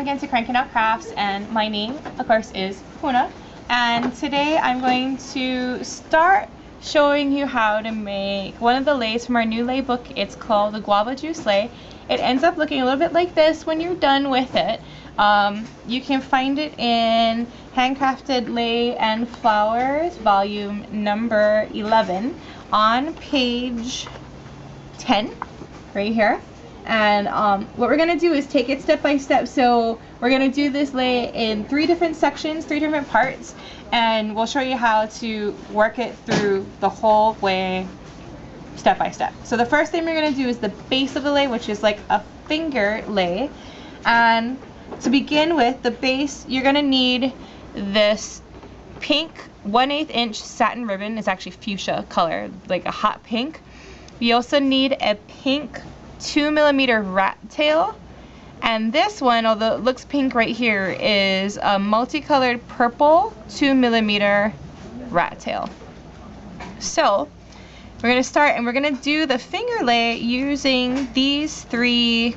again to Crankin Out Crafts, and my name, of course, is Puna. And today I'm going to start showing you how to make one of the leis from our new lei book. It's called the Guava Juice lei. It ends up looking a little bit like this when you're done with it. You can find it in Handcrafted Lei and Flowers, volume number 11, on page 10, right here. And what we're going to do is take it step by step. So we're going to do this lei in 3 different sections, 3 different parts, and we'll show you how to work it through the whole way step by step. So the first thing we're going to do is the base of the lei, which is like a finger lei. And to begin with, the base, you're going to need this pink 1/8 inch satin ribbon. It's actually fuchsia color, like a hot pink. You also need a pink 2mm rat tail, and this one, although it looks pink right here, is a multicolored purple 2mm rat tail. So we're going to start, and we're going to do the finger lei using these 3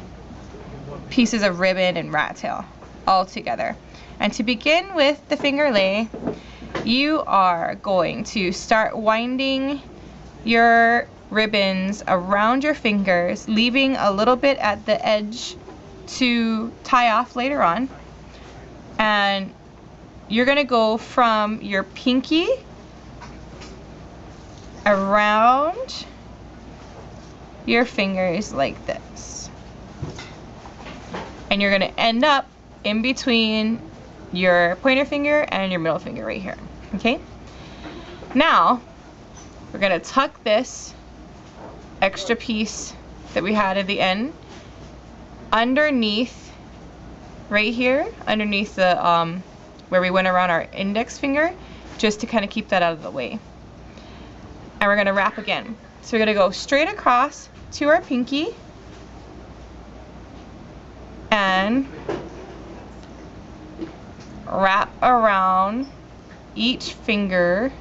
pieces of ribbon and rat tail all together. And to begin with the finger lei, you are going to start winding your ribbons around your fingers, leaving a little bit at the edge to tie off later on. And you're going to go from your pinky around your fingers like this. And you're going to end up in between your pointer finger and your middle finger right here. Okay? Now, we're going to tuck this extra piece that we had at the end underneath, right here, underneath the where we went around our index finger, just to kind of keep that out of the way. And we're going to wrap again. So we're going to go straight across to our pinky and wrap around each finger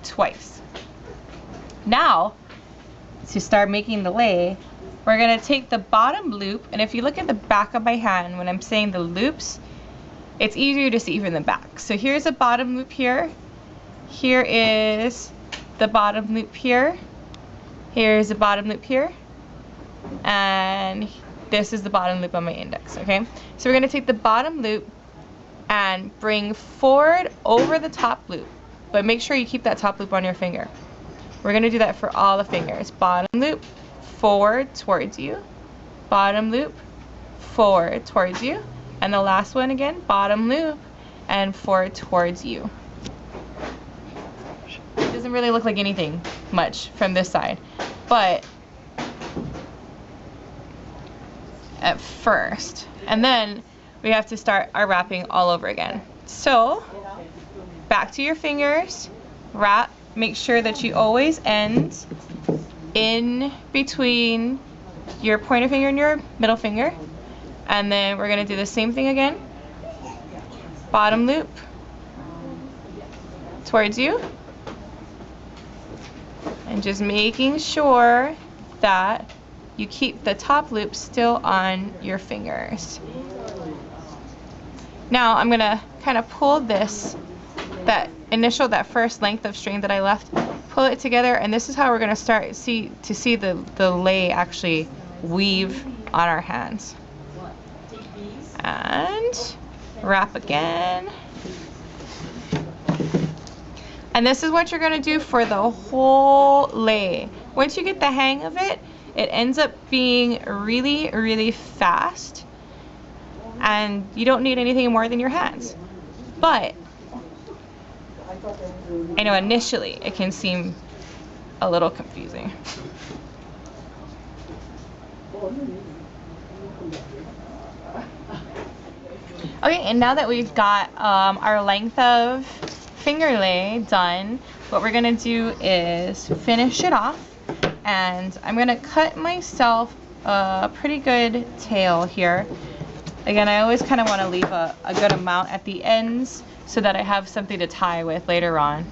twice. Now, to start making the lei, we're going to take the bottom loop, and if you look at the back of my hand when I'm saying the loops, it's easier to see from the back. So here's a bottom loop here. Here is the bottom loop here. Here's the bottom loop here. And this is the bottom loop on my index, okay? So we're going to take the bottom loop and bring forward over the top loop, but make sure you keep that top loop on your finger. We're going to do that for all the fingers. Bottom loop, forward towards you. Bottom loop, forward towards you. And the last one again, bottom loop and forward towards you. It doesn't really look like anything much from this side, but at first. And then we have to start our wrapping all over again. So back to your fingers, wrap. Make sure that you always end in between your pointer finger and your middle finger. And then we're going to do the same thing again. Bottom loop towards you. And just making sure that you keep the top loop still on your fingers. Now I'm going to kind of pull this, that first length of string that I left, pull it together, and this is how we're going to start to see the lei actually weave on our hands. And wrap again. And this is what you're going to do for the whole lei. Once you get the hang of it, it ends up being really, really fast, and you don't need anything more than your hands. But I know initially it can seem a little confusing. Okay, and now that we've got our length of finger lei done, what we're going to do is finish it off. And I'm going to cut myself a pretty good tail here. Again, I always kind of want to leave a good amount at the ends so that I have something to tie with later on.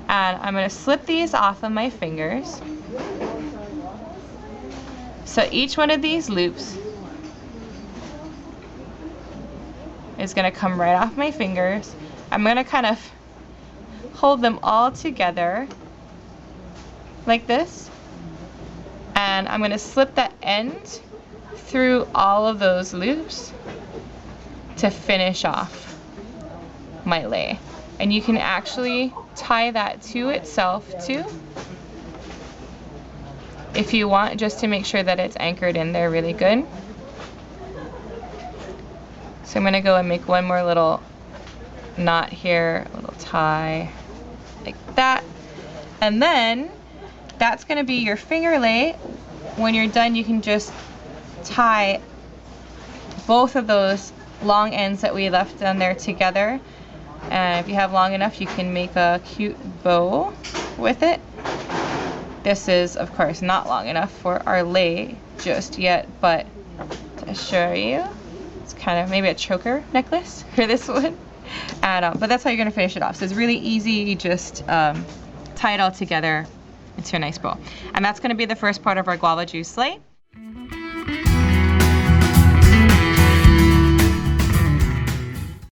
And I'm going to slip these off of my fingers. So each one of these loops is going to come right off my fingers. I'm going to kind of hold them all together like this, and I'm going to slip that end through all of those loops to finish off my lei. And you can actually tie that to itself too if you want, just to make sure that it's anchored in there really good. So I'm going to go and make one more little knot here, a little tie like that, and then that's going to be your finger lei. When you're done, you can just tie both of those long ends that we left down there together, and if you have long enough, you can make a cute bow with it. This is, of course, not long enough for our lei just yet, but to show you, it's kind of maybe a choker necklace for this one. And, but that's how you're going to finish it off. So it's really easy. You just tie it all together into a nice bow. And that's going to be the first part of our guava juice lei.